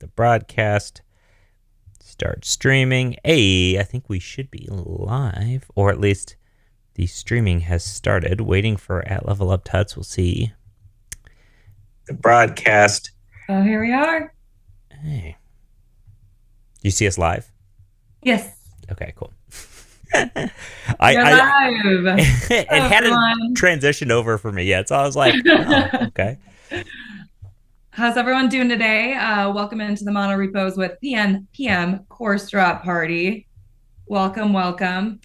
the broadcast. Start streaming. Hey, I think we should be live, or at least the streaming has started. Waiting for at Level Up Tuts. We'll see. The broadcast. Oh, here we are. Hey. Do you see us live? Yes. Okay, cool. You're live. It Hello, hadn't transitioned over for me yet, so I was like, oh, okay. How's everyone doing today? Welcome into the Monorepos with PnPM course drop party. Welcome, welcome.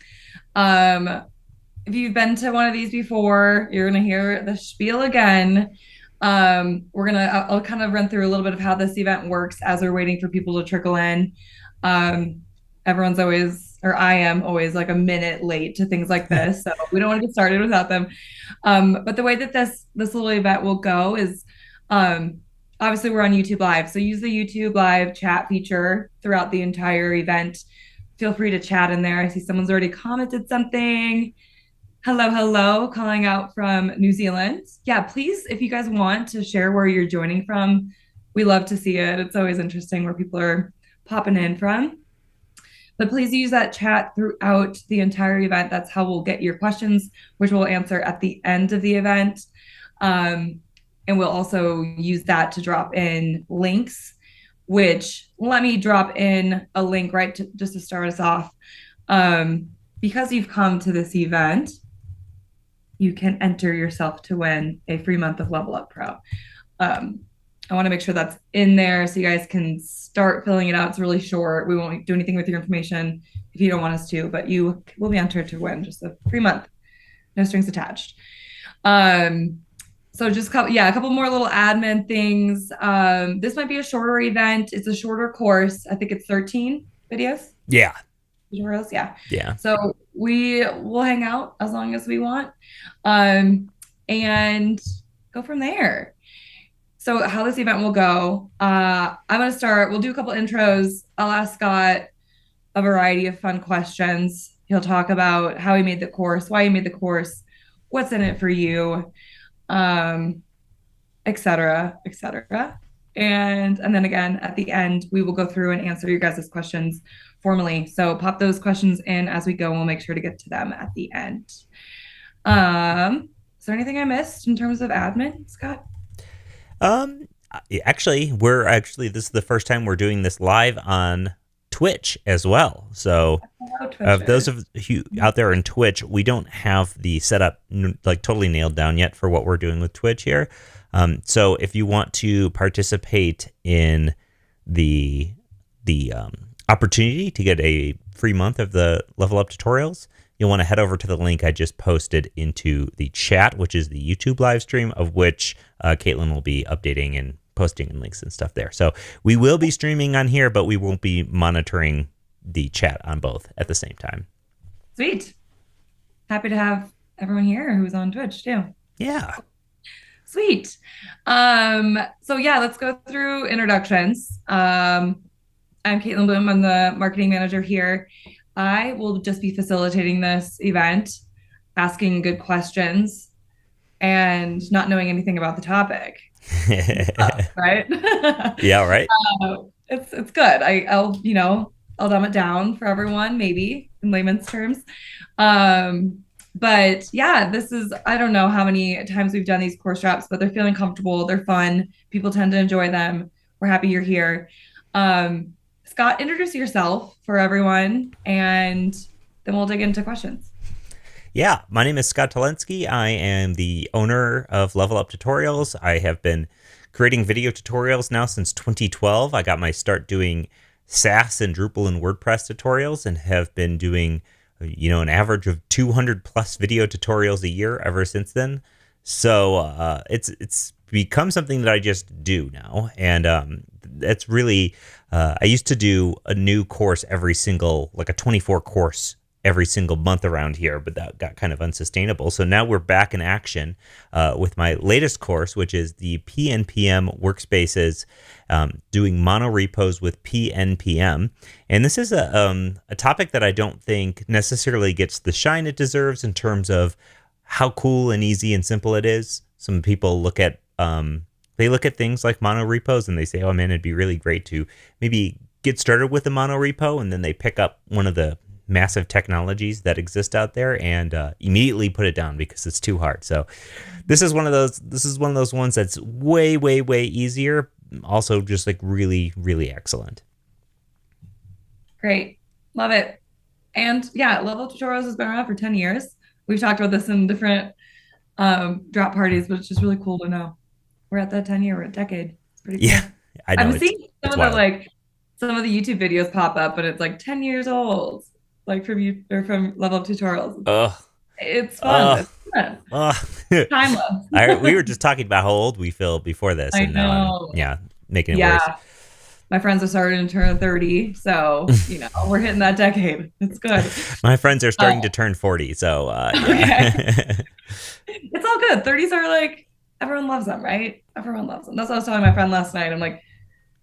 If you've been to one of these before, you're gonna hear the spiel again. I'll kind of run through a little bit of how this event works as we're waiting for people to trickle in. Everyone's always, or I am always like a minute late to things like this, so we don't want to get started without them. But the way that this little event will go is, obviously we're on YouTube Live, so use the YouTube Live chat feature throughout the entire event. Feel free to chat in there. I see someone's already commented something. Hello, hello, calling out from New Zealand. Yeah, please, if you guys want to share where you're joining from, we love to see it. It's always interesting where people are popping in from. But please use that chat throughout the entire event. That's how we'll get your questions, which we'll answer at the end of the event. And we'll also use that to drop in links, which let me drop in a link just to start us off. Because you've come to this event, you can enter yourself to win a free month of Level Up Pro. I want to make sure that's in there so you guys can start filling it out. It's really short. We won't do anything with your information if you don't want us to, but you will be entered to win just a free month. No strings attached. So just a couple more little admin things. This might be a shorter event. It's a shorter course. I think it's 13 videos. Yeah. Tutorials. Yeah. Yeah. So we will hang out as long as we want, and go from there. So how this event will go, I'm going to start. We'll do a couple intros. I'll ask Scott a variety of fun questions. He'll talk about how he made the course, why he made the course, what's in it for you, et cetera, et cetera. And then again, at the end, we will go through and answer your guys' questions formally. So pop those questions in as we go. We'll make sure to get to them at the end. Is there anything I missed in terms of admin, Scott? Actually, this is the first time we're doing this live on Twitch as well. So those of you out there in Twitch, we don't have the setup like totally nailed down yet for what we're doing with Twitch here. So if you want to participate in the opportunity to get a free month of the Level Up tutorials, you'll want to head over to the link I just posted into the chat, which is the YouTube live stream, of which Caitlin will be updating and posting and links and stuff there. So we will be streaming on here, but we won't be monitoring the chat on both at the same time. Sweet. Happy to have everyone here who's on Twitch too. Yeah. Sweet. So yeah, let's go through introductions. I'm Caitlin Bloom. I'm the marketing manager here. I will just be facilitating this event, asking good questions, and not knowing anything about the topic. Right? Yeah, right. It's good. I'll dumb it down for everyone, maybe in layman's terms. But yeah, I don't know how many times we've done these course drops, but they're feeling comfortable. They're fun. People tend to enjoy them. We're happy you're here. Scott, introduce yourself for everyone, and then we'll dig into questions. Yeah, my name is Scott Tolinski. I am the owner of Level Up Tutorials. I have been creating video tutorials now since 2012. I got my start doing SaaS and Drupal and WordPress tutorials and have been doing, an average of 200 plus video tutorials a year ever since then. So it's become something that I just do now. And it's really, I used to do a new course like a 24 course every single month around here, but that got kind of unsustainable. So now we're back in action with my latest course, which is the PnPM workspaces, doing monorepos with PnPM. And this is a topic that I don't think necessarily gets the shine it deserves in terms of how cool and easy and simple it is. Some people look at they look at things like monorepos and they say, oh man, it'd be really great to maybe get started with a monorepo, and then they pick up one of the massive technologies that exist out there and immediately put it down because it's too hard. So this is one of those ones that's way, way, way easier. Also just like really, really excellent. Great. Love it. And yeah, Level Up Tutorials has been around for 10 years. We've talked about this in different drop parties, but it's just really cool to know. We're at that 10 year, we're at decade. It's pretty cool. Yeah, I know. I'm seeing It's some of the wild. some of the YouTube videos pop up and it's like 10 years old, like from you or from Level Up Tutorials. Ugh. It's fun. Ugh. It's fun. Ugh. Timeless. We were just talking about how old we feel before this, I and now I'm know. making it worse. Yeah. My friends are starting to turn 30, so we're hitting that decade. It's good. My friends are starting to turn 40, so okay. yeah. It's all good. 30s are like everyone loves them, right? Everyone loves them. That's what I was telling my friend last night. I'm like,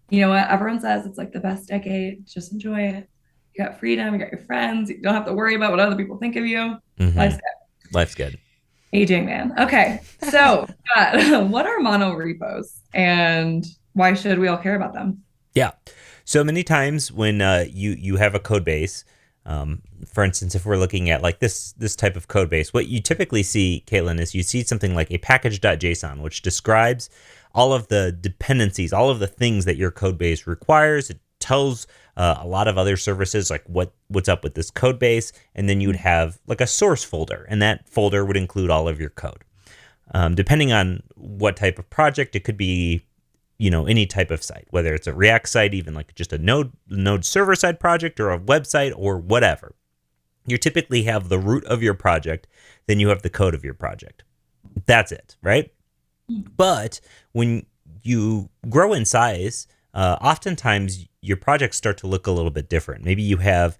you know what? Everyone says it's like the best decade. Just enjoy it. You got freedom. You got your friends. You don't have to worry about what other people think of you. Mhm. Life's good. Life's good. Aging, man. Okay. So, what are monorepos and why should we all care about them? Yeah. So many times when you have a code base, for instance, if we're looking at like this type of code base, what you typically see, Caitlin, is you see something like a package.json, which describes all of the dependencies, all of the things that your code base requires. It tells a lot of other services like what's up with this code base, and then you would have like a source folder, and that folder would include all of your code. Depending on what type of project, it could be any type of site, whether it's a React site, even like just a node server side project, or a website or whatever. You typically have the root of your project, then you have the code of your project. That's it, right? But when you grow in size, oftentimes your projects start to look a little bit different. Maybe you have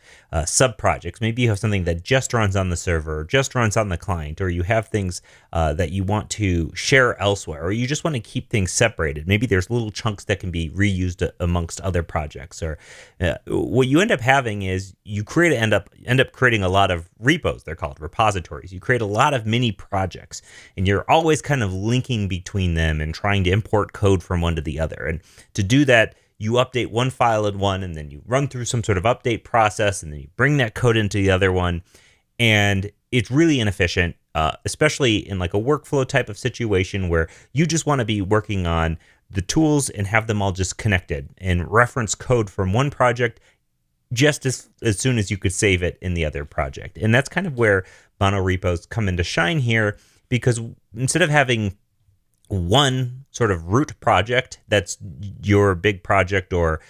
sub projects. Maybe you have something that just runs on the server, or just runs on the client, or you have things that you want to share elsewhere, or you just want to keep things separated. Maybe there's little chunks that can be reused amongst other projects. Or what you end up having is you end up creating a lot of repos. They're called repositories. You create a lot of mini projects, and you're always kind of linking between them and trying to import code from one to the other. And to do that, you update one file in one, and then you run through some sort of update process, and then you bring that code into the other one. And it's really inefficient, especially in like a workflow type of situation where you just want to be working on the tools and have them all just connected and reference code from one project just as soon as you could save it in the other project. And that's kind of where monorepos come into shine here, because instead of having one sort of root project that's your big project, or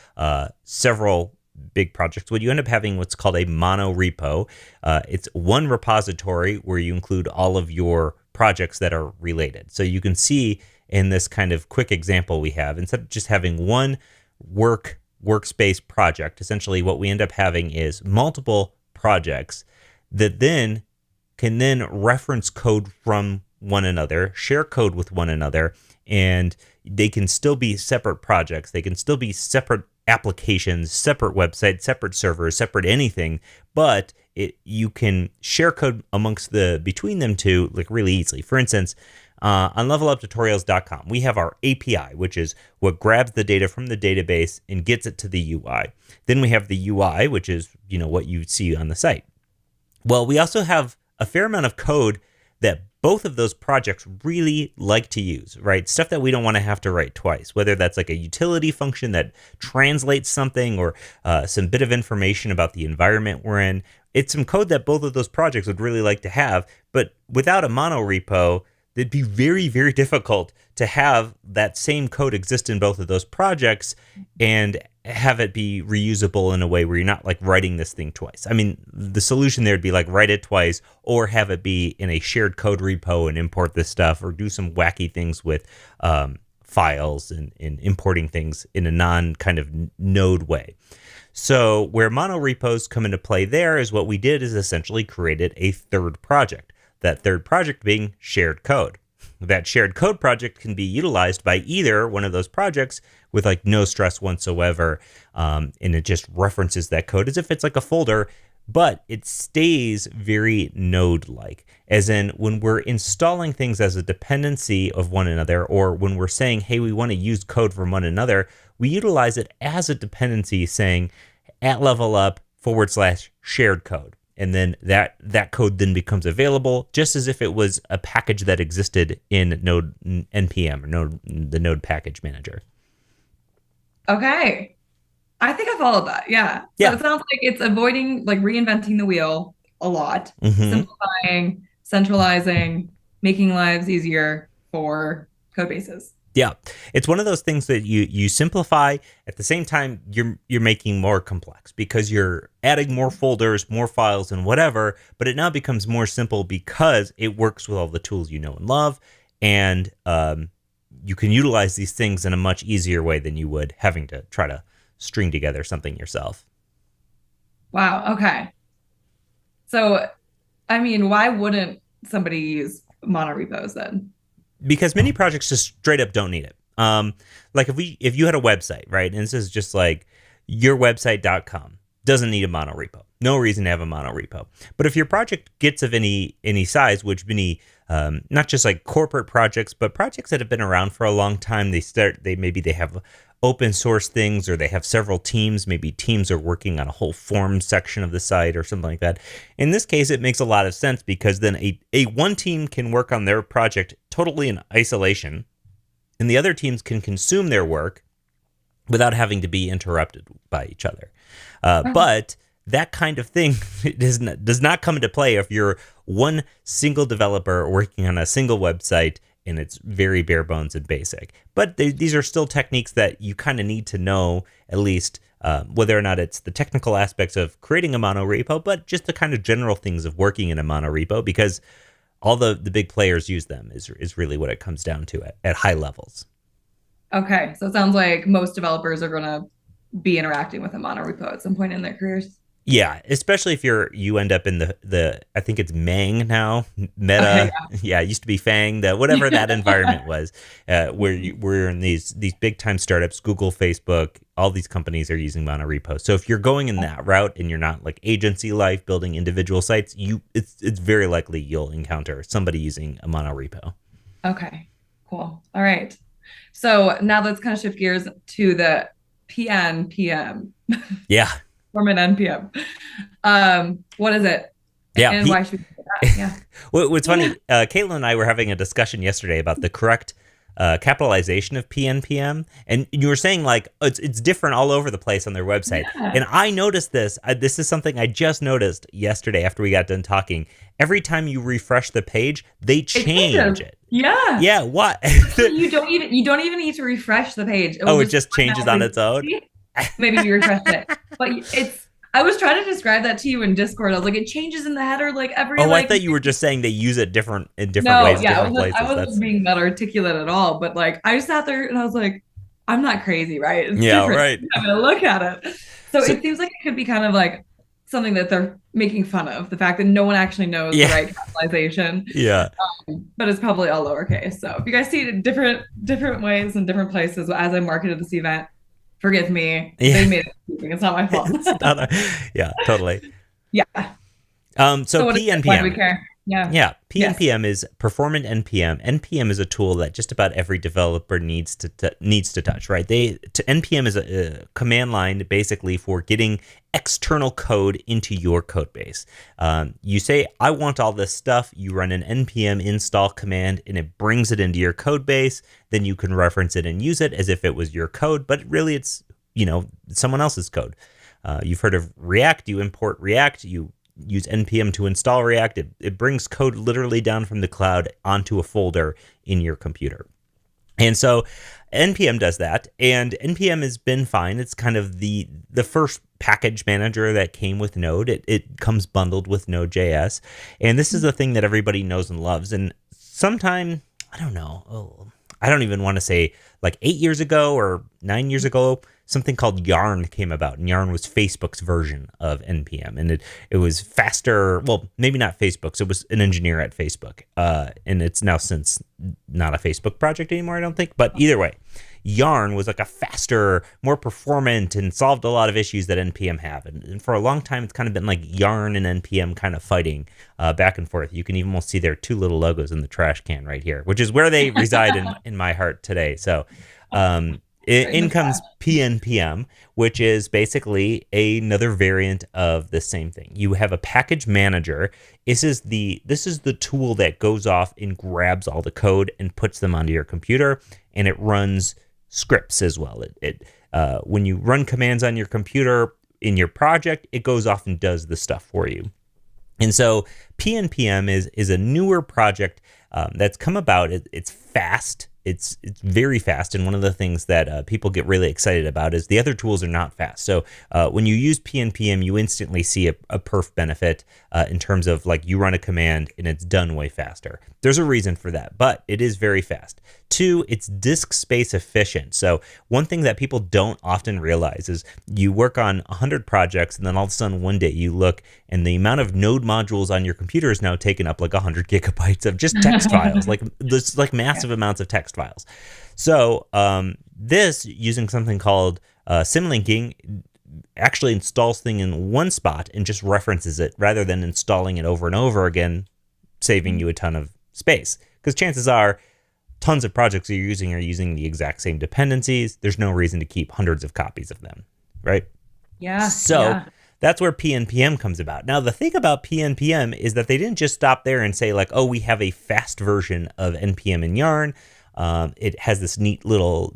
several big projects, what you end up having what's called a monorepo. It's one repository where you include all of your projects that are related. So you can see in this kind of quick example we have, instead of just having one workspace project, essentially what we end up having is multiple projects that then can reference code from one another, share code with one another, and they can still be separate projects. They can still be separate applications, separate websites, separate servers, separate anything, but you can share code between them two like really easily. For instance, on leveluptutorials.com, we have our API, which is what grabs the data from the database and gets it to the UI. Then we have the UI, which is what you see on the site. Well, we also have a fair amount of code that both of those projects really like to use, right? Stuff that we don't want to have to write twice, whether that's like a utility function that translates something, or some bit of information about the environment we're in. It's some code that both of those projects would really like to have, but without a monorepo, it'd be very, very difficult to have that same code exist in both of those projects and have it be reusable in a way where you're not like writing this thing twice. I mean, the solution there would be like write it twice, or have it be in a shared code repo and import this stuff, or do some wacky things with files and importing things in a non kind of node way. So where monorepos come into play there is what we did is essentially created a third project. That third project being shared code. That shared code project can be utilized by either one of those projects with like no stress whatsoever, and it just references that code as if it's like a folder but it stays very node-like. As in, when we're installing things as a dependency of one another, or when we're saying, hey, we want to use code from one another, we utilize it as a dependency, saying at level up / shared code. And then that code then becomes available just as if it was a package that existed in Node NPM, or the Node package manager. Okay. I think I followed that. Yeah. So Yeah. it sounds like it's avoiding like reinventing the wheel a lot, Mm-hmm. simplifying, centralizing, making lives easier for code bases. Yeah, it's one of those things that you simplify. At the same time, you're making more complex because you're adding more folders, more files, and whatever. But it now becomes more simple because it works with all the tools you know and love, and you can utilize these things in a much easier way than you would having to try to string together something yourself. Wow. Okay. So, I mean, why wouldn't somebody use monorepos then? Because many projects just straight up don't need it. Like if you had a website, right, and this is just like yourwebsite.com, doesn't need a monorepo. No reason to have a monorepo. But if your project gets of any size, which many not just like corporate projects, but projects that have been around for a long time, they have open source things, or they have several teams. Maybe teams are working on a whole form section of the site or something like that. In this case, it makes a lot of sense because then a one team can work on their project totally in isolation, and the other teams can consume their work without having to be interrupted by each other. But that kind of thing does not come into play if you're one single developer working on a single website and it's very bare bones and basic. But these are still techniques that you kind of need to know, at least whether or not it's the technical aspects of creating a monorepo, but just the kind of general things of working in a monorepo, because all the big players use them is really what it comes down to at high levels. Okay. So it sounds like most developers are going to be interacting with a monorepo at some point in their careers. Yeah, especially if you end up in the I think it's Mang now, Okay. Meta. Yeah, it used to be Fang, whatever that environment was, where you're in these big time startups, Google, Facebook, all these companies are using monorepo. So if you're going in that route and you're not like agency life building individual sites, it's very likely you'll encounter somebody using a monorepo. Okay. Cool. All right. So now let's kind of shift gears to the PnPM. Yeah, Form an NPM. What is it? yeah. And why should we do that? Yeah. What's funny, Caitlin and I were having a discussion yesterday about the correct capitalization of PnPM, and you were saying like it's different all over the place on their website. Yeah. And I noticed this. This is something I just noticed yesterday after we got done talking. Every time you refresh the page, they change it. Yeah. Yeah. What? You don't even need to refresh the page. It just changes on its own. Maybe you refresh it, but I was trying to describe that to you in Discord. I was like, it changes in the header like every. Oh, like, I thought you were just saying they use it in different ways, yeah, different places. I wasn't being that articulate at all. But like, I sat there and I was like, I'm not crazy, right? It's yeah, different. right. I'm gonna look at it. So it seems like it could be kind of like something that they're making fun of, the fact that no one actually knows the right capitalization. Yeah. But it's probably all lowercase. So if you guys see it in different ways and different places as I marketed this event, forgive me. Yeah. They made it confusing. It's not my fault. Yeah, totally. Yeah. So PnPM. Why do we care? Yeah. Yeah. PnPM is performant NPM. NPM is a tool that just about every developer needs to touch, right? NPM is a command line basically for getting external code into your code base. You say, I want all this stuff. You run an npm install command and it brings it into your code base. Then you can reference it and use it as if it was your code, but really it's, someone else's code. You've heard of React. You import React. You use npm to install React. It brings code literally down from the cloud onto a folder in your computer. And so npm does that, and npm has been fine. It's kind of the first package manager that came with Node. It comes bundled with Node.js, and this is the thing that everybody knows and loves. And sometime, I don't know, I don't even want to say like 8 years ago or 9 years ago, something called Yarn came about, and Yarn was Facebook's version of npm, and it was faster. Well, maybe not Facebook's. It was an engineer at Facebook, and it's now since not a Facebook project anymore, I don't think. But either way, Yarn was like a faster, more performant, and solved a lot of issues that NPM have. And for a long time, it's kind of been like Yarn and NPM kind of fighting back and forth. You can even almost see their two little logos in the trash can right here, which is where they reside in my heart today. So in comes PnPM, which is basically another variant of the same thing. You have a package manager. This is the tool that goes off and grabs all the code and puts them onto your computer, and it runs scripts as well. When you run commands on your computer in your project, it goes off and does the stuff for you. And so PnPM is a newer project that's come about. It's fast. It's very fast, and one of the things that people get really excited about is the other tools are not fast. So when you use PnPM, you instantly see a perf benefit in terms of like you run a command and it's done way faster. There's a reason for that, but it is very fast. 2, it's disk space efficient. So one thing that people don't often realize is you work on 100 projects, and then all of a sudden one day you look and the amount of node modules on your computer is now taken up like 100 gigabytes of just text files, like this, like massive amounts of text files. So this, using something called symlinking, actually installs thing in one spot and just references it rather than installing it over and over again, saving you a ton of space. Because chances are tons of projects you're using are using the exact same dependencies. There's no reason to keep hundreds of copies of them, right? Yeah. So that's where PnPM comes about. Now, the thing about PnPM is that they didn't just stop there and say like, oh, we have a fast version of NPM in Yarn. It has this neat little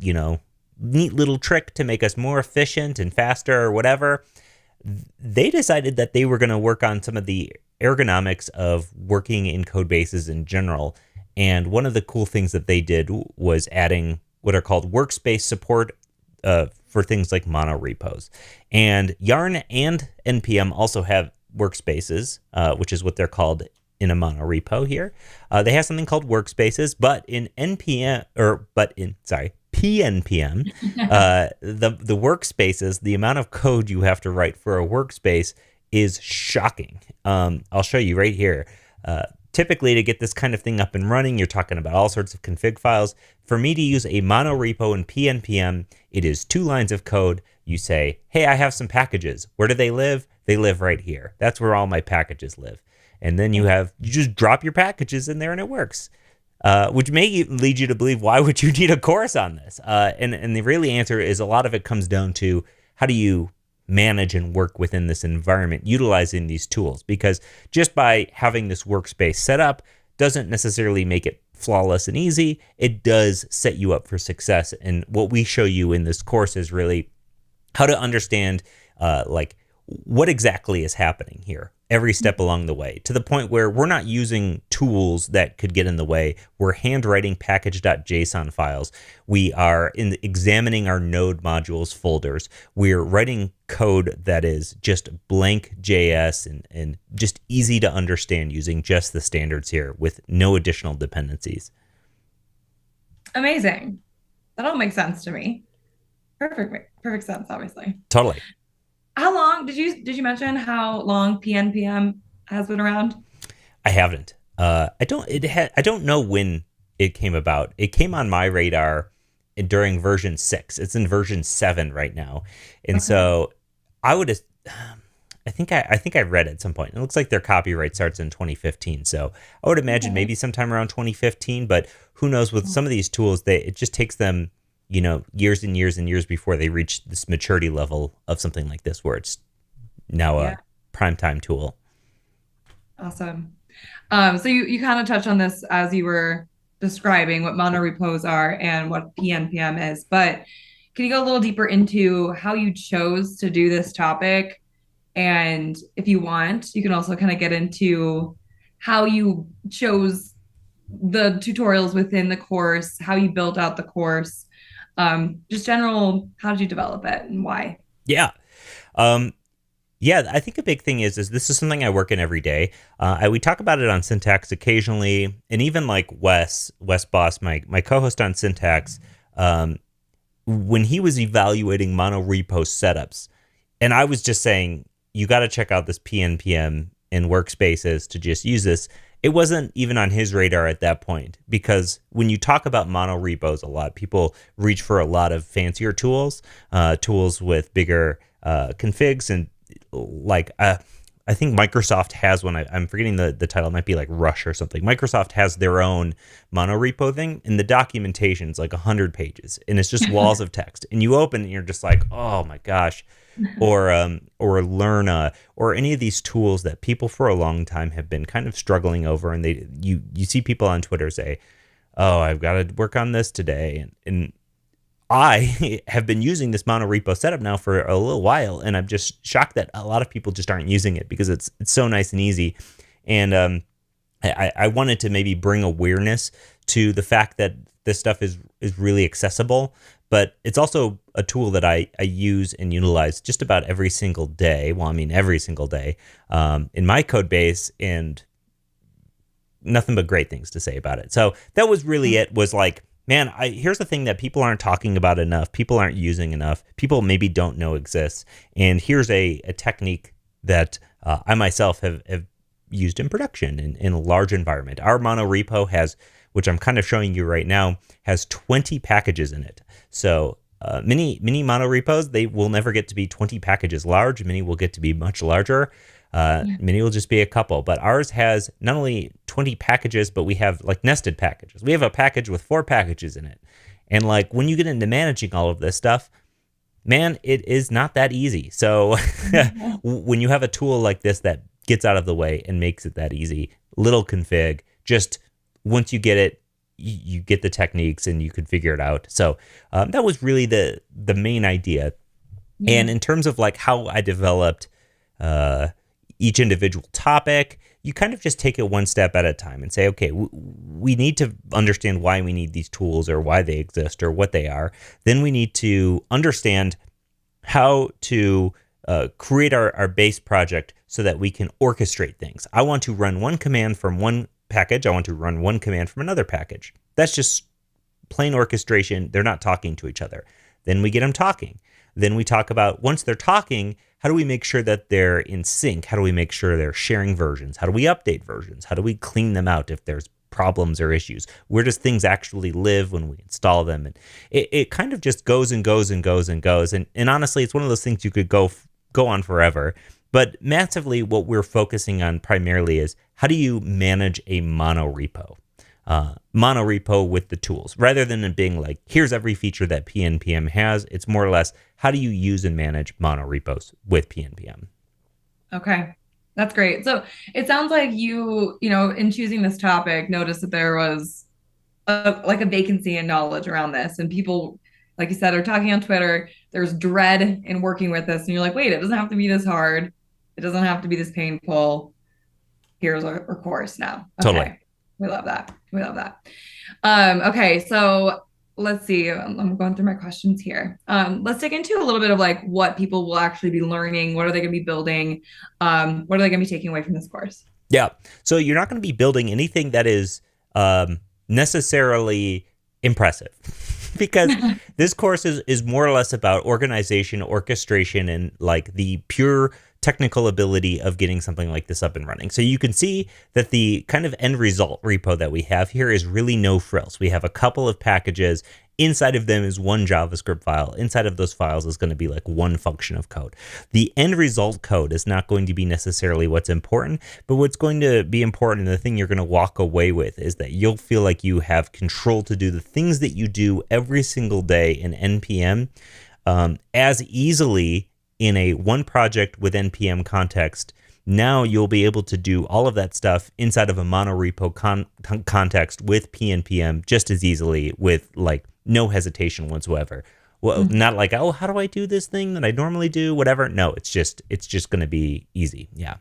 trick to make us more efficient and faster or whatever. They decided that they were going to work on some of the ergonomics of working in code bases in general. And one of the cool things that they did was adding what are called workspace support for things like monorepos. And Yarn and NPM also have workspaces, which is what they're called in a monorepo here. They have something called workspaces, but in PnPM, the workspaces, the amount of code you have to write for a workspace is shocking. I'll show you right here. Typically, to get this kind of thing up and running, you're talking about all sorts of config files. For me to use a monorepo in PnPM, it is 2 lines of code. You say, hey, I have some packages. Where do they live? They live right here. That's where all my packages live. And then you just drop your packages in there and it works, which may lead you to believe, why would you need a course on this? And the really answer is a lot of it comes down to how do you manage and work within this environment utilizing these tools, because just by having this workspace set up doesn't necessarily make it flawless and easy. It does set you up for success. And what we show you in this course is really how to understand like what exactly is happening here every step along the way, to the point where we're not using tools that could get in the way. We're handwriting package.json files. We are examining our node modules folders. We're writing code that is just blank JS and just easy to understand using just the standards here with no additional dependencies. Amazing. That all makes sense to me. Perfect sense, obviously. Totally. How long did you mention how long PnPM has been around? I haven't. I don't know when it came about. It came on my radar during version 6. It's in version 7 right now, and so I would. I think I read at some point. It looks like their copyright starts in 2015. So I would imagine maybe sometime around 2015. But who knows? With some of these tools, it just takes them, years and years and years before they reach this maturity level of something like this, where it's now a primetime tool. Awesome. So you kind of touched on this as you were describing what monorepos are and what PnPM is, but can you go a little deeper into how you chose to do this topic? And if you want, you can also kind of get into how you chose the tutorials within the course, how you built out the course, just general, how did you develop it and why? Yeah. I think a big thing is this is something I work in every day. We talk about it on Syntax occasionally, and even like Wes Boss, my co-host on Syntax, when he was evaluating monorepo setups, and I was just saying, you got to check out this PnPM and workspaces to just use this. it wasn't even on his radar at that point, because when you talk about monorepos a lot, people reach for a lot of fancier tools, tools with bigger configs, and like I think Microsoft has one. I'm forgetting the title. It might be like Rush or something. Microsoft has their own monorepo thing, and the documentation is like 100 pages, and it's just walls of text. And you open, and you're just like, oh my gosh. Or Learna, or any of these tools that people for a long time have been kind of struggling over, and you see people on Twitter say, "Oh, I've got to work on this today," and I have been using this monorepo setup now for a little while, and I'm just shocked that a lot of people just aren't using it because it's so nice and easy. And I wanted to maybe bring awareness to the fact that this stuff is really accessible, but it's also a tool that I use and utilize just about every single day. Well, I mean, every single day in my code base, and nothing but great things to say about it. So that was really it, was like, man, here's the thing that people aren't talking about enough. People aren't using enough. People maybe don't know exists. And here's a technique that I myself have used in production in a large environment. Our monorepo has, which I'm kind of showing you right now, has 20 packages in it. So many monorepos, they will never get to be 20 packages large. Many will get to be much larger. Many will just be a couple, but ours has not only 20 packages, but we have like nested packages. We have a package with 4 packages in it. And like when you get into managing all of this stuff, man, it is not that easy. So when you have a tool like this that gets out of the way and makes it that easy, little config, just once you get it, you get the techniques and you can figure it out. So that was really the main idea. Yeah. And in terms of like how I developed each individual topic, you kind of just take it one step at a time and say, okay, we need to understand why we need these tools or why they exist or what they are. Then we need to understand how to create our base project so that we can orchestrate things. I want to run one command from one package. I want to run one command from another package. That's just plain orchestration. They're not talking to each other. Then we get them talking. Then we talk about, once they're talking, how do we make sure that they're in sync? How do we make sure they're sharing versions? How do we update versions? How do we clean them out if there's problems or issues? Where does things actually live when we install them? And it kind of just goes and goes and goes and goes. And honestly, it's one of those things you could go on forever. But massively, what we're focusing on primarily is, how do you manage a monorepo? Monorepo with the tools, rather than it being like, here's every feature that PnPM has. It's more or less, how do you use and manage monorepos with PnPM? Okay, that's great. So it sounds like you know, in choosing this topic, noticed that there was a vacancy in knowledge around this, and people, like you said, are talking on Twitter. There's dread in working with this, and you're like, wait, it doesn't have to be this hard. It doesn't have to be this painful. Here's our course now. Okay. Totally. We love that. We love that. Okay, so let's see. I'm going through my questions here. Let's dig into a little bit of like what people will actually be learning. What are they going to be building? What are they going to be taking away from this course? Yeah. So you're not going to be building anything that is necessarily impressive, because this course is more or less about organization, orchestration, and like the pure technical ability of getting something like this up and running. So you can see that the kind of end result repo that we have here is really no frills. We have a couple of packages. Inside of them is one JavaScript file. Inside of those files is going to be like one function of code. The end result code is not going to be necessarily what's important, but what's going to be important, and the thing you're going to walk away with, is that you'll feel like you have control to do the things that you do every single day in NPM as easily in a one project with NPM context. Now you'll be able to do all of that stuff inside of a monorepo context with PnPM just as easily, with like no hesitation whatsoever. Well, not like, oh, how do I do this thing that I normally do? Whatever. No, it's just going to be easy. Yeah.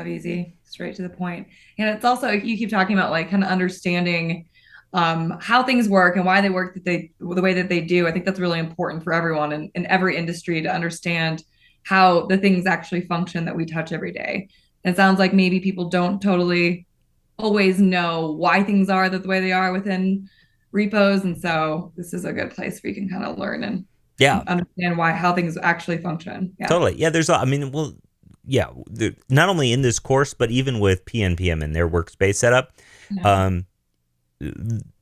Easy, straight to the point. And it's also, you keep talking about like kind of understanding how things work and why they work the way that they do. I think that's really important for everyone in every industry to understand how the things actually function that we touch every day. And it sounds like maybe people don't totally always know why things are the way they are within repos. And so this is a good place where you can kind of learn and understand how things actually function. Yeah. Totally. Yeah. There's, I mean, well, yeah, not only in this course, but even with PnPM and their workspace setup, Yeah. um,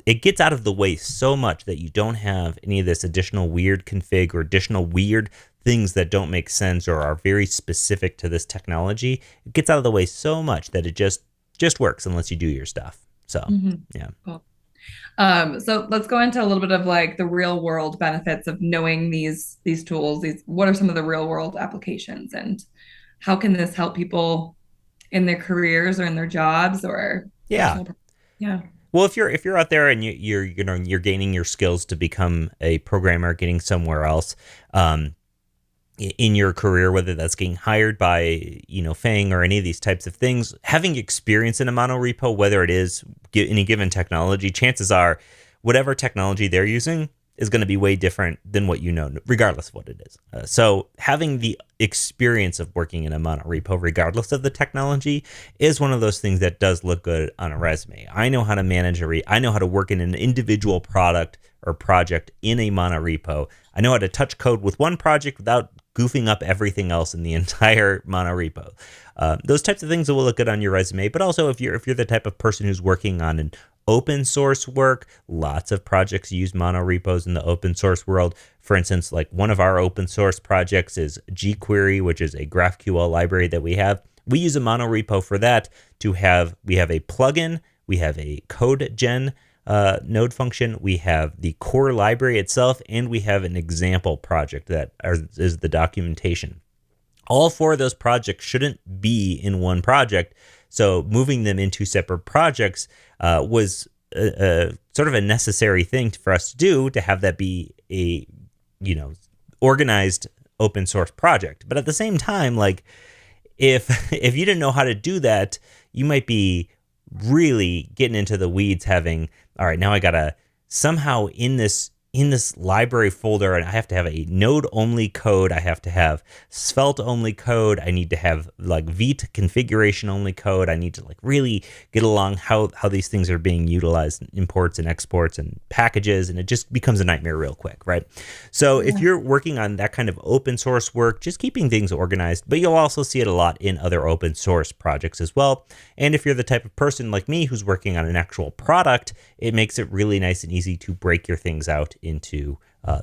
it gets out of the way so much that you don't have any of this additional weird config or additional weird things that don't make sense or are very specific to this technology. It gets out of the way so much that it just works unless you do your stuff. So, Mhm. yeah. Cool. So let's go into a little bit of like the real world benefits of knowing these tools. These what are some of the real world applications and how can this help people in their careers or in their jobs or Yeah. personal? Yeah. Well, if you're out there and you're gaining your skills to become a programmer, getting somewhere else, um, in your career, whether that's getting hired by, Fang or any of these types of things, having experience in a monorepo, whether it is any given technology, chances are whatever technology they're using is going to be way different than what you know, regardless of what it is. So having the experience of working in a monorepo, regardless of the technology, is one of those things that does look good on a resume. I know how to manage I know how to work in an individual product or project in a monorepo. I know how to touch code with one project without goofing up everything else in the entire monorepo. Those types of things will look good on your resume, but also if you're the type of person who's working on an open source work, lots of projects use monorepos in the open source world. For instance, like one of our open source projects is jQuery, which is a GraphQL library that we have. We use a monorepo for that we have a plugin, we have a code gen node function, we have the core library itself, and we have an example project that is the documentation. All four of those projects shouldn't be in one project, so moving them into separate projects was a sort of a necessary thing for us to do, to have that be a organized open source project. But at the same time, like if you didn't know how to do that, you might be really getting into the weeds, having, all right, now I gotta somehow in this library folder, and I have to have a node only code, I have to have svelte only code, I need to have like Vite configuration only code, I need to like really get along how these things are being utilized, imports and exports and packages, and it just becomes a nightmare real quick, right? So if Yeah. you're working on that kind of open source work, just keeping things organized, but you'll also see it a lot in other open source projects as well. And if you're the type of person like me who's working on an actual product, it makes it really nice and easy to break your things out into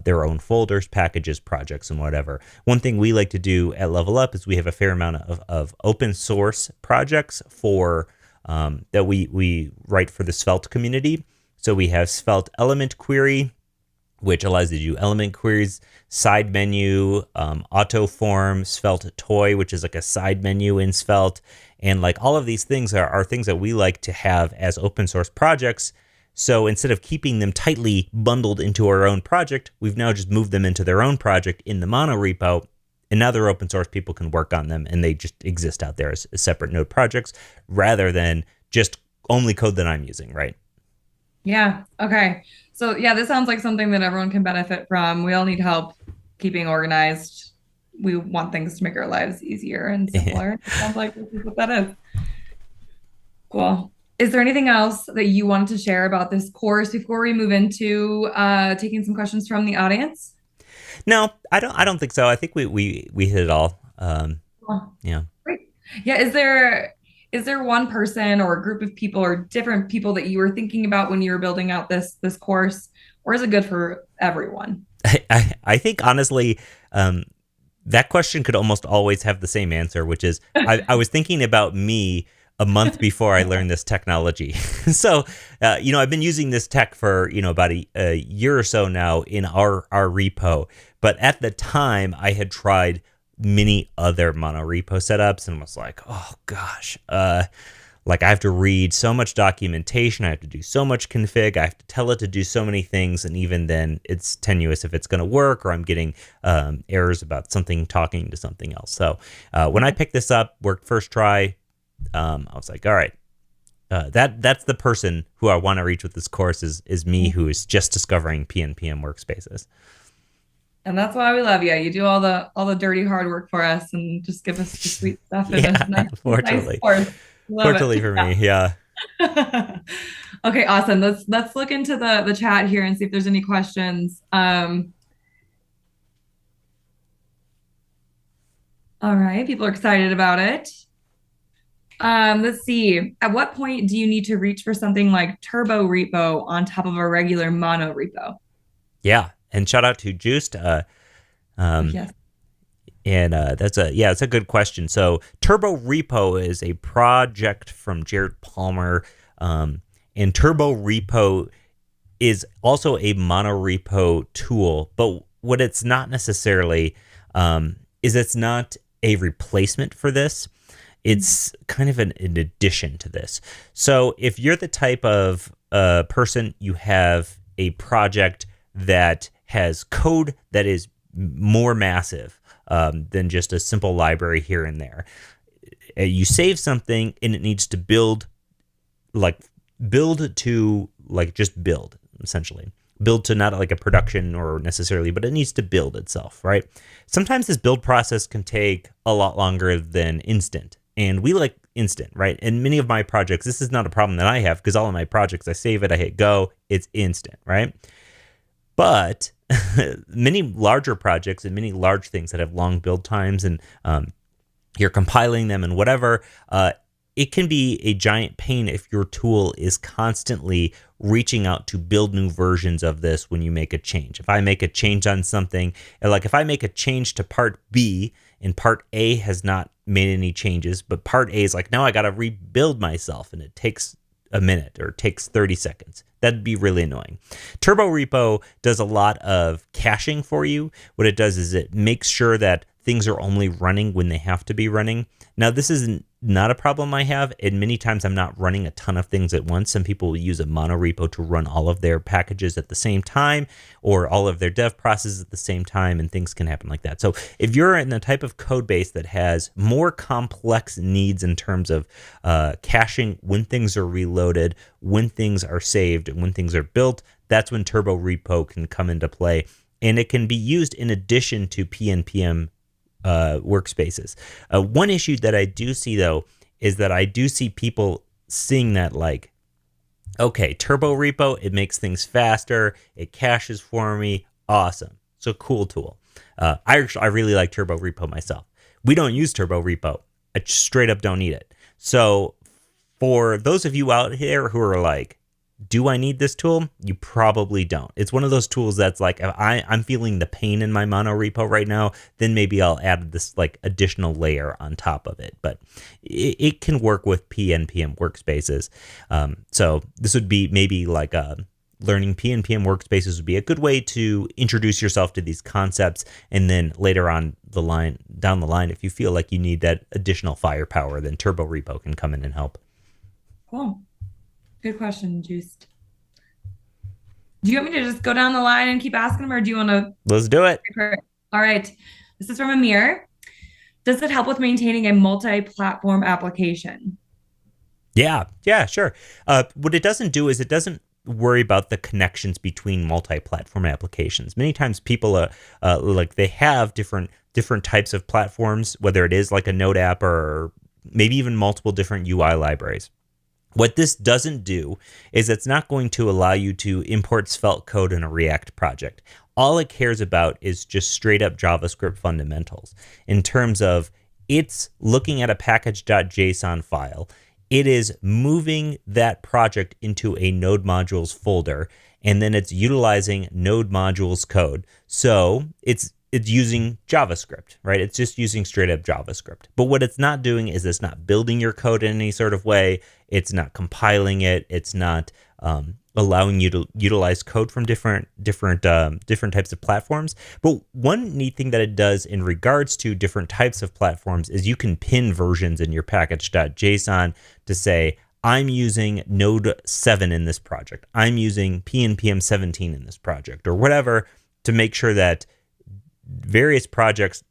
their own folders, packages, projects, and whatever. One thing we like to do at Level Up is we have a fair amount of open source projects for that we write for the Svelte community. So we have Svelte Element Query, which allows you to do element queries, side menu, auto form, Svelte Toy, which is like a side menu in Svelte. And like all of these things are things that we like to have as open source projects. So instead of keeping them tightly bundled into our own project, we've now just moved them into their own project in the monorepo. And now they're open source, people can work on them, and they just exist out there as separate node projects rather than just only code that I'm using, right? Yeah. Okay. So yeah, this sounds like something that everyone can benefit from. We all need help keeping organized. We want things to make our lives easier and simpler. It sounds like this is what that is. Cool. Is there anything else that you wanted to share about this course before we move into taking some questions from the audience? No, I don't think so. I think we hit it all. Cool. Yeah. Great. Yeah, is there one person or a group of people or different people that you were thinking about when you were building out this course, or is it good for everyone? I think honestly, that question could almost always have the same answer, which is I was thinking about me a month before I learned this technology. So, I've been using this tech for, about a year or so now in our repo. But at the time, I had tried many other monorepo setups and was like, oh gosh, like I have to read so much documentation, I have to do so much config, I have to tell it to do so many things, and even then it's tenuous if it's going to work, or I'm getting errors about something talking to something else. So when I picked this up, worked first try, I was like, all right, that's the person who I want to reach with this course is me, who is just discovering PnPM workspaces. And that's why we love you. You do all the dirty hard work for us and just give us the sweet stuff in a Yeah, nice, nice fortunately, course. Love fortunately it. for me, yeah. Okay, awesome. Let's look into the chat here and see if there's any questions. All right, people are excited about it. Let's see. At what point do you need to reach for something like turbo repo on top of a regular mono repo? Yeah, and shout out to Juiced. Oh, Um, yes. and it's a good question. So Turbo Repo is a project from Jared Palmer, and Turbo Repo is also a monorepo tool, but what it's not necessarily is it's not a replacement for this. It's kind of an addition to this. So if you're the type of person, you have a project that has code that is more massive than just a simple library here and there. You save something and it needs to like build to like just build essentially build to not like a production or necessarily, but it needs to build itself, right? Sometimes this build process can take a lot longer than instant, and we like instant, right? And many of my projects, this is not a problem that I have because all of my projects, I save it, I hit go, it's instant, right? But many larger projects and many large things that have long build times and you're compiling them and whatever, it can be a giant pain if your tool is constantly reaching out to build new versions of this when you make a change. If I make a change on something, like if I make a change to part B and part A has not made any changes, but part A is like, now I got to rebuild myself and it takes a minute or it takes 30 seconds. That'd be really annoying. Turbo Repo does a lot of caching for you. What it does is it makes sure that things are only running when they have to be running. Now, this is not a problem I have, and many times I'm not running a ton of things at once. Some people will use a monorepo to run all of their packages at the same time or all of their dev processes at the same time, and things can happen like that. So if you're in the type of code base that has more complex needs in terms of caching when things are reloaded, when things are saved, and when things are built, that's when Turbo Repo can come into play. And it can be used in addition to PnPM workspaces. One issue that I do see though is that I do see people seeing that like, okay, Turbo Repo, it makes things faster, it caches for me, awesome. So cool tool. I really like Turbo Repo myself. We don't use Turbo Repo. I straight up don't need it. So for those of you out here who are like, do I need this tool? You probably don't. It's one of those tools that's like, if I'm feeling the pain in my mono repo right now, then maybe I'll add this like additional layer on top of it. But it can work with PnPM workspaces. So this would be maybe like learning PnPM workspaces would be a good way to introduce yourself to these concepts. And then later on down the line, if you feel like you need that additional firepower, then Turbo Repo can come in and help. Cool. Good question, Juiced. Do you want me to just go down the line and keep asking them, or do you want to? Let's do it. All right. This is from Amir. Does it help with maintaining a multi-platform application? Yeah, sure. What it doesn't do is it doesn't worry about the connections between multi-platform applications. Many times people like they have different types of platforms, whether it is like a Node app or maybe even multiple different UI libraries. What this doesn't do is it's not going to allow you to import Svelte code in a React project. All it cares about is just straight up JavaScript fundamentals in terms of it's looking at a package.json file. It is moving that project into a Node modules folder, and then it's utilizing Node modules code. So it's using JavaScript, right? It's just using straight up JavaScript. But what it's not doing is it's not building your code in any sort of way. It's not compiling it. It's not allowing you to utilize code from different types of platforms. But one neat thing that it does in regards to different types of platforms is you can pin versions in your package.json to say, I'm using Node 7 in this project. I'm using PnPM 17 in this project, or whatever, to make sure that various projects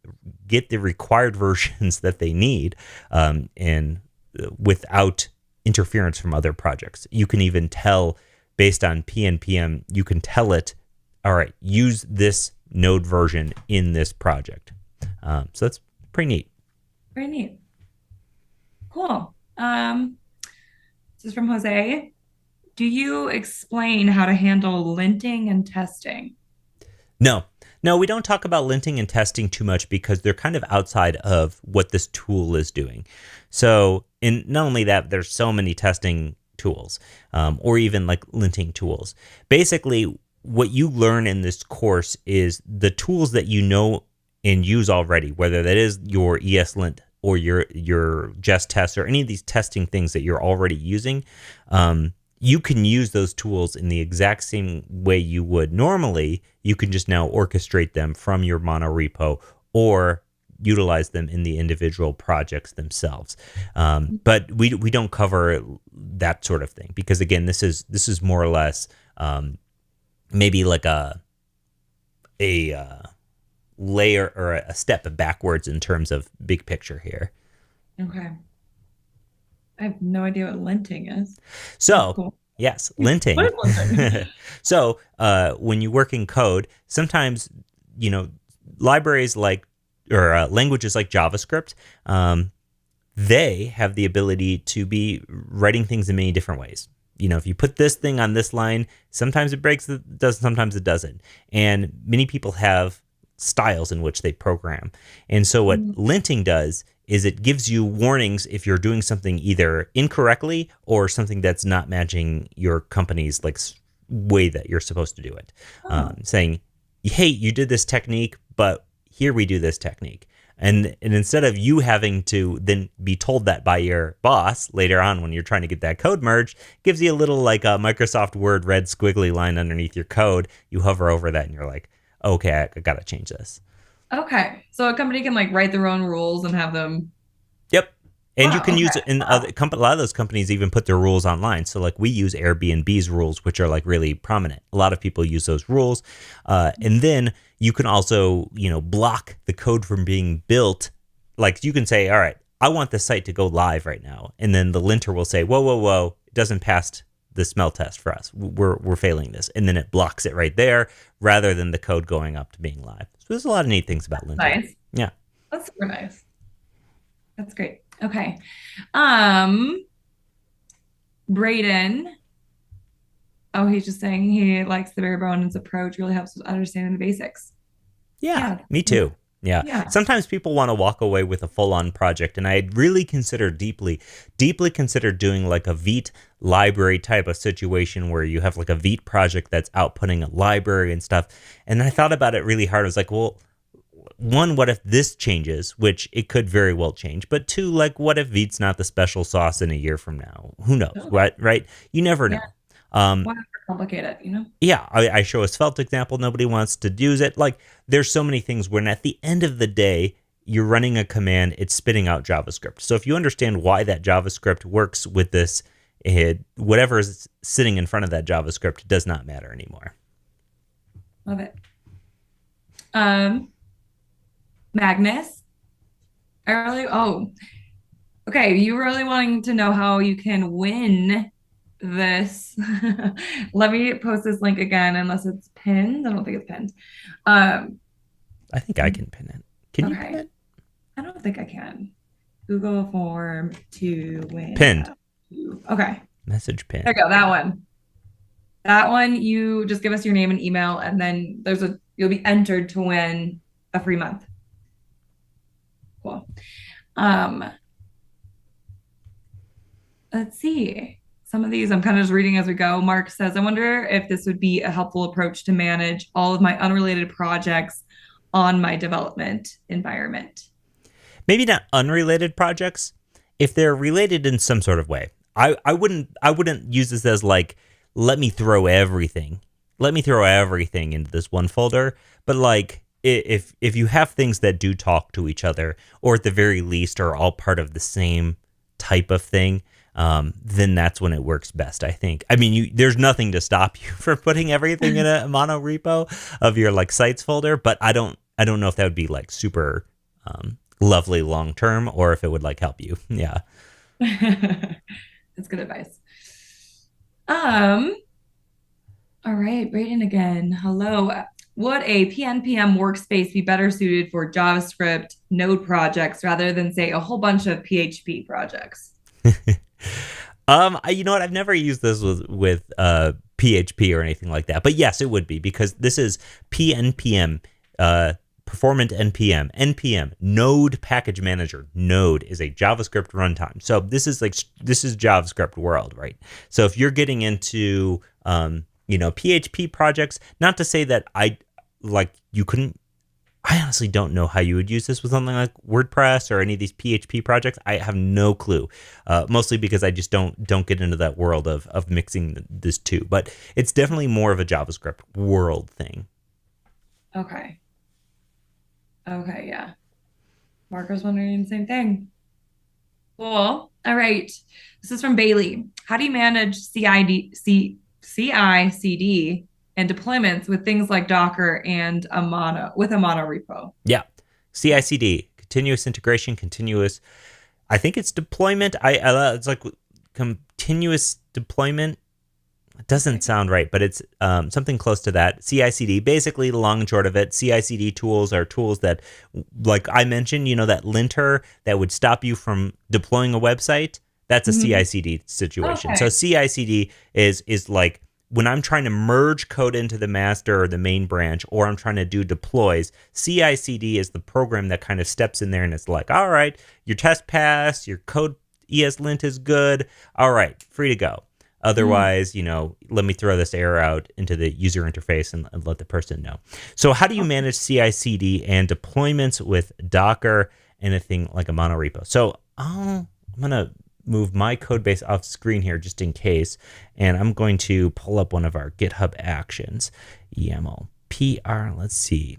get the required versions that they need, and without interference from other projects. You can even tell based on PnPM, you can tell it, all right, use this node version in this project. So that's pretty neat. Very neat. Cool. This is from Jose. Do you explain how to handle linting and testing? No, No, we don't talk about linting and testing too much because they're kind of outside of what this tool is doing. So, in not only that, there's so many testing tools, or even like linting tools. Basically, what you learn in this course is the tools that you know and use already, whether that is your ESLint or your Jest test or any of these testing things that you're already using. You can use those tools in the exact same way you would normally. You can just now orchestrate them from your monorepo or utilize them in the individual projects themselves. But we don't cover that sort of thing because again, this is more or less maybe like a layer or a step backwards in terms of big picture here. Okay. I have no idea what linting is. So, Cool. yes, linting. What is linting? So, when you work in code, sometimes, libraries like, or languages like JavaScript, they have the ability to be writing things in many different ways. If you put this thing on this line, sometimes it breaks, sometimes it doesn't. And many people have styles in which they program. And so what linting does is it gives you warnings if you're doing something either incorrectly or something that's not matching your company's like way that you're supposed to do it. Saying, hey, you did this technique, but here we do this technique. And instead of you having to then be told that by your boss later on when you're trying to get that code merged, gives you a little like a Microsoft Word red squiggly line underneath your code. You hover over that and you're like, okay, I got to change this. Okay. So a company can like write their own rules and have them. Yep. And you can okay. use it in a lot of those companies even put their rules online. So like we use Airbnb's rules, which are like really prominent. A lot of people use those rules. And then you can also, block the code from being built. Like you can say, all right, I want the site to go live right now. And then the linter will say, whoa, it doesn't pass the smell test for us. We're failing this. And then it blocks it right there rather than the code going up to being live. So there's a lot of neat things about linting. Nice. Yeah. That's super nice. That's great. Okay. Braden. Oh, he's just saying he likes the bare bones approach, really helps with understanding the basics. Yeah. Me too. Yeah. Sometimes people want to walk away with a full-on project, and I really deeply consider doing like a Vite library type of situation where you have like a Vite project that's outputting a library and stuff. And I thought about it really hard. I was like, well, one, what if this changes, which it could very well change. But two, like, what if Vite's not the special sauce in a year from now? Who knows, right? You never know. Why complicate it, Yeah, I show a Svelte example. Nobody wants to use it. Like, there's so many things when at the end of the day, you're running a command, it's spitting out JavaScript. So if you understand why that JavaScript works with this, whatever is sitting in front of that JavaScript does not matter anymore. Love it. Magnus, okay. You really wanting to know how you can win this? Let me post this link again, unless it's pinned. I don't think it's pinned. I think I can pin it. Can you pin it? I don't think I can. Google form to win. Pinned. Okay. Message pin. There you go. That one. That one. You just give us your name and email, and then you'll be entered to win a free month. Cool. Let's see. Some of these I'm kind of just reading as we go. Mark says, I wonder if this would be a helpful approach to manage all of my unrelated projects on my development environment. Maybe not unrelated projects, if they're related in some sort of way. I wouldn't use this as like, let me throw everything into this one folder. But like, if you have things that do talk to each other, or at the very least are all part of the same type of thing, then that's when it works best, I think. I mean, there's nothing to stop you from putting everything in a monorepo of your like sites folder, but I don't know if that would be like super lovely long term, or if it would like help you. Yeah. That's good advice. All right, Brayden again. Hello. Would a PnPM workspace be better suited for JavaScript node projects rather than, say, a whole bunch of PHP projects? You know what? I've never used this with PHP or anything like that. But yes, it would be, because this is PnPM. performant npm. npm, Node Package Manager. Node is a JavaScript runtime. So this is JavaScript world, right? So if you're getting into PHP projects, not to say that you couldn't. I honestly don't know how you would use this with something like WordPress or any of these PHP projects. I have no clue, mostly because I just don't get into that world of mixing this two. But it's definitely more of a JavaScript world thing. Okay. Okay, yeah. Marco's wondering the same thing. Cool. All right. This is from Bailey. How do you manage CI/CD and deployments with things like Docker and a monorepo? Yeah. CI/CD, continuous integration, continuous. I think it's deployment. It's like continuous deployment. It doesn't sound right, but it's something close to that. CI/CD, basically, the long and short of it, CI/CD tools are tools that, like I mentioned, that linter that would stop you from deploying a website. That's a CI/CD situation. Okay. So CI/CD is like when I'm trying to merge code into the master or the main branch, or I'm trying to do deploys. CI/CD is the program that kind of steps in there and it's like, all right, your test passed, your code ESLint is good. All right, free to go. Otherwise, let me throw this error out into the user interface and let the person know. So how do you manage CI/CD and deployments with Docker, anything like a monorepo? So I'm going to move my code base off screen here just in case, and I'm going to pull up one of our GitHub actions. YAML PR, let's see.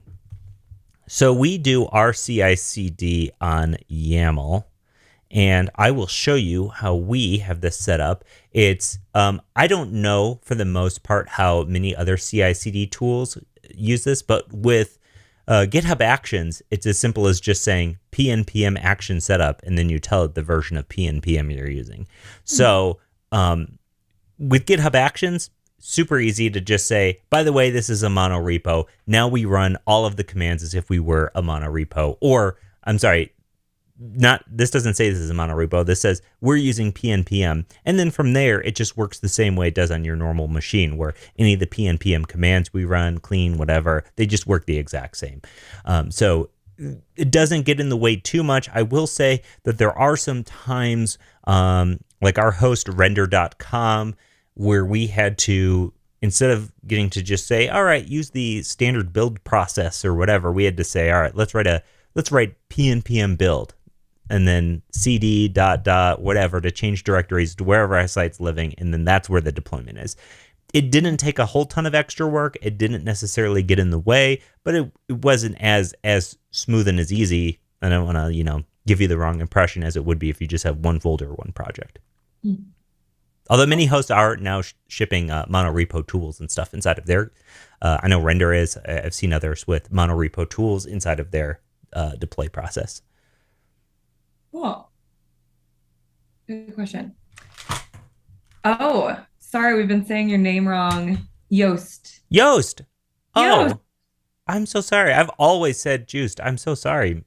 So we do our CI/CD on YAML. And I will show you how we have this set up. It's I don't know for the most part how many other CI/CD tools use this, but with GitHub Actions, it's as simple as just saying PnPM action setup, and then you tell it the version of PnPM you're using. So with GitHub Actions, super easy to just say, by the way, this is a monorepo. Now we run all of the commands as if we were a monorepo, or I'm sorry. This doesn't say this is a monorepo. This says we're using PnPM. And then from there, it just works the same way it does on your normal machine, where any of the PnPM commands we run, clean, whatever, they just work the exact same. So it doesn't get in the way too much. I will say that there are some times, like our host render.com, where we had to, instead of getting to just say, all right, use the standard build process or whatever, we had to say, all right, let's write PnPM build. And then cd ... whatever to change directories to wherever our site's living, and then that's where the deployment is. It didn't take a whole ton of extra work. It didn't necessarily get in the way, but it wasn't as smooth and as easy. I don't want to give you the wrong impression as it would be if you just have one folder or one project. Although many hosts are now shipping monorepo tools and stuff inside of their. I know Render is. I've seen others with monorepo tools inside of their deploy process. Cool. Good question. Oh, sorry, we've been saying your name wrong. Yost. Yost. Oh, Yost. I'm so sorry. I've always said Juiced. I'm so sorry.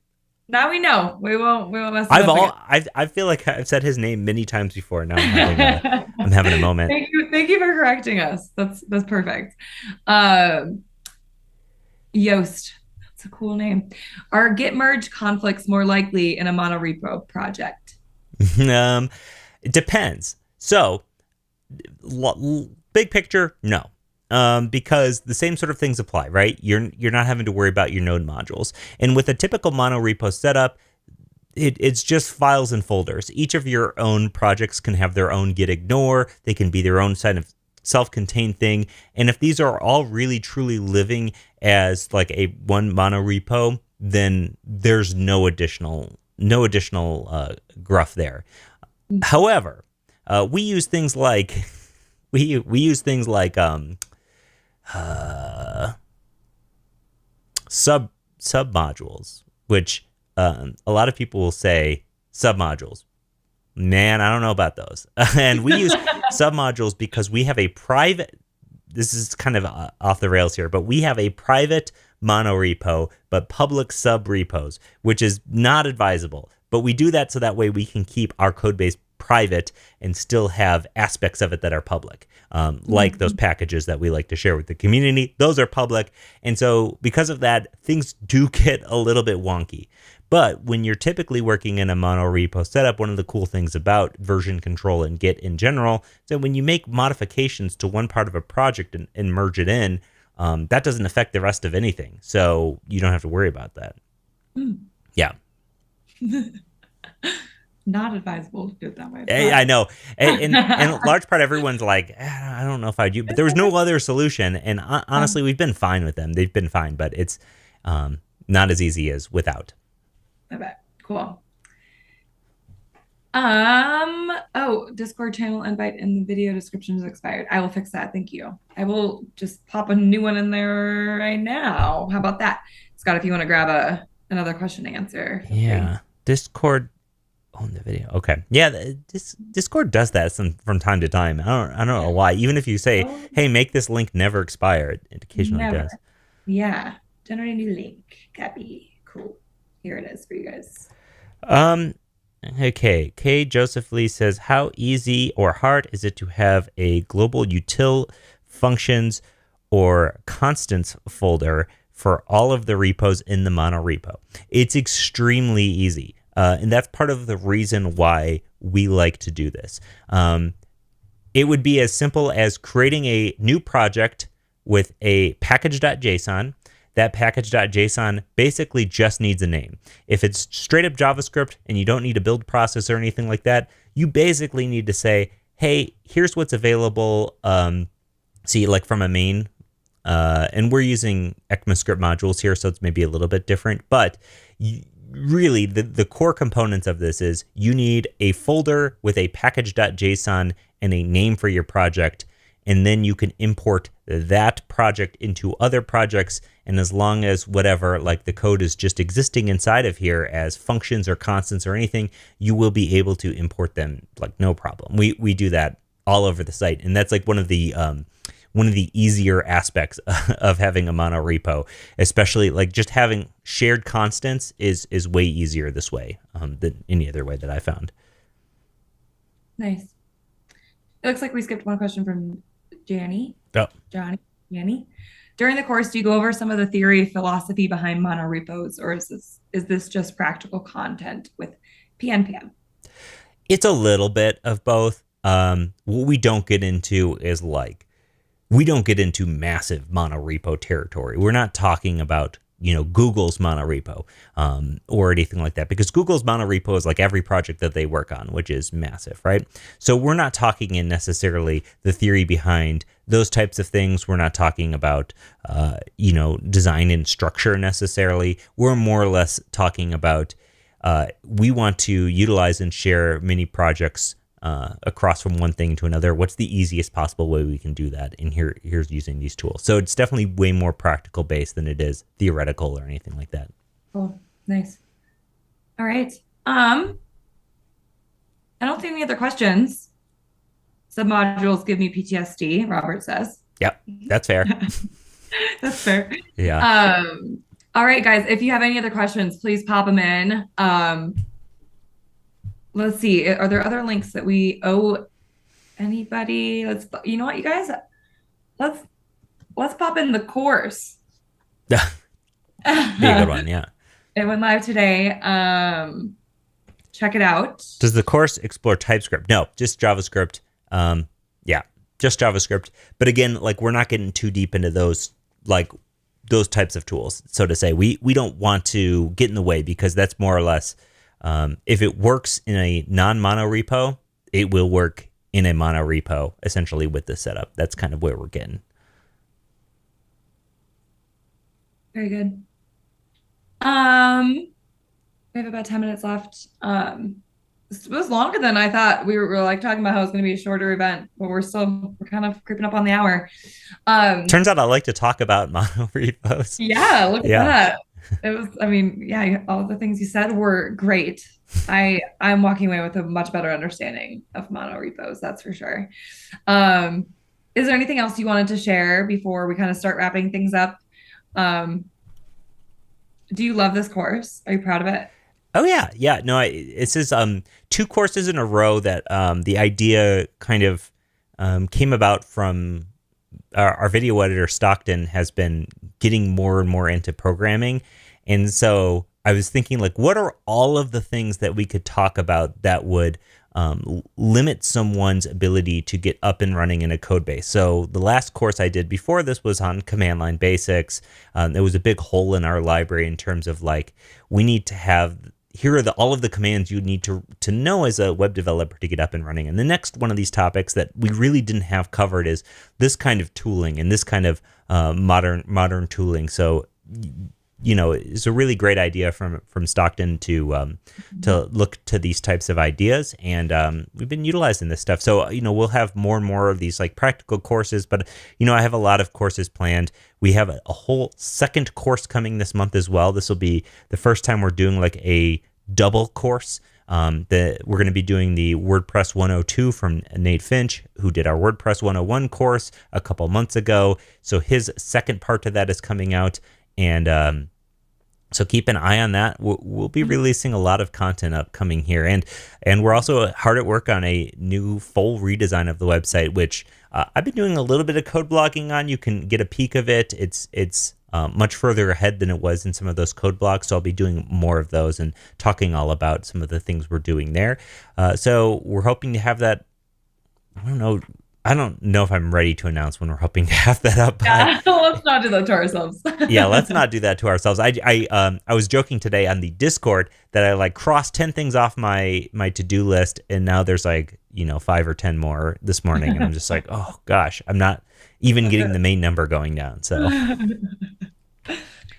Now we know. We won't mess it up again. I feel like I've said his name many times before. Now I'm having a moment. Thank you for correcting us. That's perfect. Yost. It's a cool name. Are Git merge conflicts more likely in a monorepo project? It depends. So, big picture, no. Because the same sort of things apply, right? You're not having to worry about your node modules. And with a typical monorepo setup, it's just files and folders. Each of your own projects can have their own git ignore. They can be their own kind of self-contained thing. And if these are all really truly living as like a one monorepo, then there's no additional gruff there. However, we use things like sub modules, which a lot of people will say submodules. Man, I don't know about those. And we use submodules because we have a private, this is kind of off the rails here, but we have a private monorepo, but public sub repos, which is not advisable. But we do that so that way we can keep our code base private and still have aspects of it that are public. Like those packages that we like to share with the community, those are public. And so because of that, things do get a little bit wonky. But when you're typically working in a monorepo setup, one of the cool things about version control and Git in general is that when you make modifications to one part of a project and merge it in, that doesn't affect the rest of anything. So you don't have to worry about that. Yeah. Not advisable to do it that way. I know. And in large part, everyone's like, I don't know if I'd use, but there was no other solution. And honestly, we've been fine with them. They've been fine, but it's not as easy as without. I bet. Cool. Discord channel invite in the video description is expired. I will fix that. Thank you. I will just pop a new one in there right now. How about that? Scott, if you want to grab another question to answer. Yeah. Discord on the video. Okay. Yeah, Discord does that from time to time. I don't know why. Even if you say, hey, make this link never expire, it occasionally does. Yeah. Generate a new link. Copy. Cool. Here it is for you guys. Okay. K. Joseph Lee says, how easy or hard is it to have a global util functions or constants folder for all of the repos in the monorepo? It's extremely easy. And that's part of the reason why we like to do this. It would be as simple as creating a new project with a package.json. That package.json basically just needs a name. If it's straight up JavaScript and you don't need a build process or anything like that, you basically need to say, hey, here's what's available. See, like from a main, and we're using ECMAScript modules here, so it's maybe a little bit different. But really, the core components of this is you need a folder with a package.json and a name for your project. And then you can import that project into other projects. And as long as whatever, like the code is just existing inside of here as functions or constants or anything, you will be able to import them like no problem. We do that all over the site. And that's like one of the easier aspects of having a monorepo, especially like just having shared constants is way easier this way than any other way that I found. Nice. It looks like we skipped one question from Janny. Janny. During the course, do you go over some of the theory, philosophy behind monorepos, or is this just practical content with PnPM? It's a little bit of both. What we don't get into is we don't get into massive monorepo territory. We're not talking about, Google's monorepo or anything like that, because Google's monorepo is like every project that they work on, which is massive, right? So we're not talking in necessarily the theory behind those types of things. We're not talking about, design and structure necessarily. We're more or less talking about we want to utilize and share mini projects across from one thing to another. What's the easiest possible way we can do that? And here's using these tools. So it's definitely way more practical based than it is theoretical or anything like that. Cool. Nice. All right. I don't see any other questions. Submodules give me PTSD, Robert says. Yep, that's fair. That's fair. Yeah. All right, guys, if you have any other questions, please pop them in. Let's see. Are there other links that we owe anybody? You know what, you guys? Let's pop in the course. Be a good one, yeah. It went live today. Check it out. Does the course explore TypeScript? No, just JavaScript. Yeah, just JavaScript. But again, we're not getting too deep into those types of tools, so to say. We don't want to get in the way, because that's more or less, if it works in a non-monorepo, it will work in a monorepo, essentially, with this setup. That's kind of where we're getting. Very good. We have about 10 minutes left. This was longer than I thought. We were talking about how it's going to be a shorter event, but we're kind of creeping up on the hour. Turns out I like to talk about monorepos. Yeah, look at that. It was, all the things you said were great. I'm walking away with a much better understanding of monorepos, that's for sure. Is there anything else you wanted to share before we kind of start wrapping things up? Do you love this course? Are you proud of it? Oh yeah, yeah. No, it's just two courses in a row that the idea kind of came about from our video editor Stockton has been getting more and more into programming, and so I was thinking like, what are all of the things that we could talk about that would limit someone's ability to get up and running in a code base. So the last course I did before this was on command line basics. There was a big hole in our library in terms of like, we need to have, here are all of the commands you need to know as a web developer to get up and running. And the next one of these topics that we really didn't have covered is this kind of tooling and this kind of modern tooling. So it's a really great idea from Stockton to look to these types of ideas, and we've been utilizing this stuff. So we'll have more and more of these like practical courses, but I have a lot of courses planned. We have a whole second course coming this month as well. This will be the first time we're doing like a double course. We're going to be doing the WordPress 102 from Nate Finch, who did our WordPress 101 course a couple months ago. So his second part to that is coming out. And so keep an eye on that. We'll be releasing a lot of content upcoming here, and we're also hard at work on a new full redesign of the website, which I've been doing a little bit of code blogging on. You can get a peek of it. It's much further ahead than it was in some of those code blogs, so I'll be doing more of those and talking all about some of the things we're doing there. So we're hoping to have that. I don't know if I'm ready to announce when we're hoping to have that up. Yeah, let's not do that to ourselves. Yeah, let's not do that to ourselves. I was joking today on the Discord that I like crossed 10 things off my to-do list, and now there's like 5 or 10 more this morning, and I'm just like, oh gosh, I'm not even getting the main number going down. So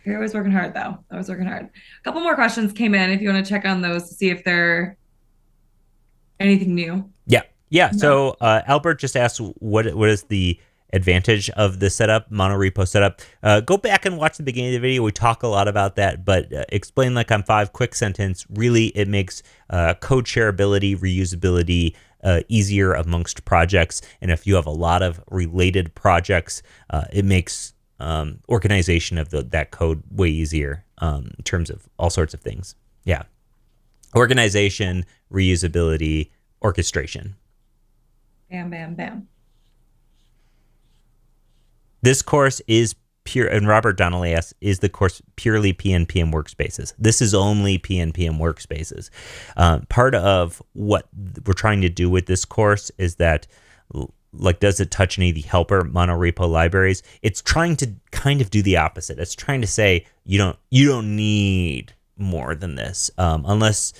you're always working hard, though. Always working hard. A couple more questions came in. If you want to check on those to see if they're anything new. Yeah. So Albert just asked, what is the advantage of the setup, monorepo setup? Go back and watch the beginning of the video. We talk a lot about that, but explain like on 5 quick sentence. Really, it makes code shareability, reusability easier amongst projects. And if you have a lot of related projects, it makes organization of that code way easier in terms of all sorts of things. Yeah. Organization, reusability, orchestration. Bam, bam, bam. This course is pure, and Robert Donnelly asks, is the course purely PnPM workspaces? This is only PnPM workspaces. Part of what we're trying to do with this course is that, like, does it touch any of the helper monorepo libraries? It's trying to kind of do the opposite. It's trying to say you don't need more than this, unless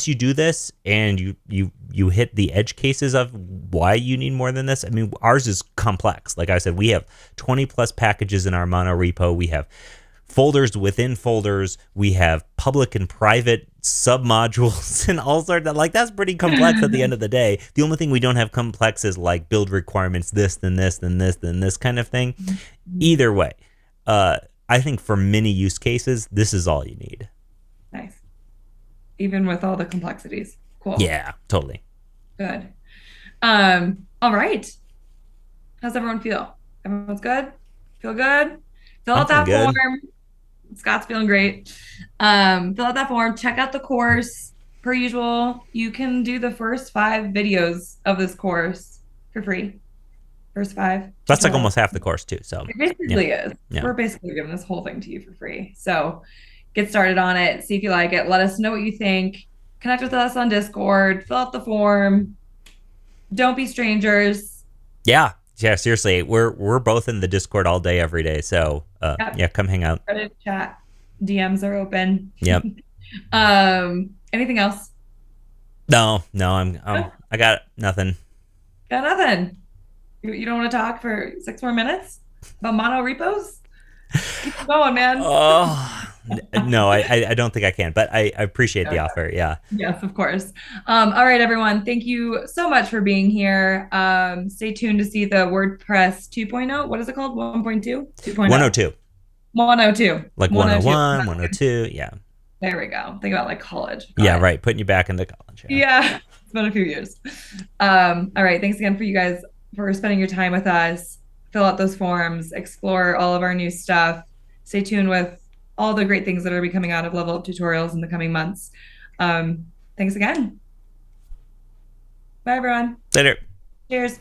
you do this and you hit the edge cases of why you need more than this. I mean, ours is complex. Like I said, we have 20 plus packages in our monorepo. We have folders within folders. We have public and private submodules and all sorts of, like, that's pretty complex at the end of the day. The only thing we don't have complex is like build requirements, this, then this, then this, then this kind of thing. Either way, I think for many use cases, this is all you need. Nice. Even with all the complexities. Cool. Yeah, totally. Good. All right. How's everyone feel? Everyone's good? Feel good? Fill out that form. Scott's feeling great. Fill out that form. Check out the course. Per usual, you can do the first 5 videos of this course for free. First 5. That's like almost half the course too. So it basically is. Yeah. We're basically giving this whole thing to you for free. So get started on it. See if you like it. Let us know what you think. Connect with us on Discord. Fill out the form. Don't be strangers. Yeah, seriously. We're both in the Discord all day, every day. So yeah, come hang out. Reddit chat. DMs are open. Yep. Anything else? No. I got nothing. Got nothing. You don't want to talk for 6 more minutes about monorepos? Keep going, man. No, I don't think I can, but I appreciate the offer. Yeah. Yes, of course. All right, everyone. Thank you so much for being here. Stay tuned to see the WordPress 2.0. What is it called? 1.2? 2.0? 102. 102. Like 101, 102. Yeah. There we go. Think about like college. Yeah, right. Putting you back into college. Yeah. It's been a few years. All right. Thanks again for you guys for spending your time with us. Fill out those forms, explore all of our new stuff. Stay tuned with all the great things that are coming out of level up tutorials in the coming months. Thanks again. Bye, everyone. Later. Cheers.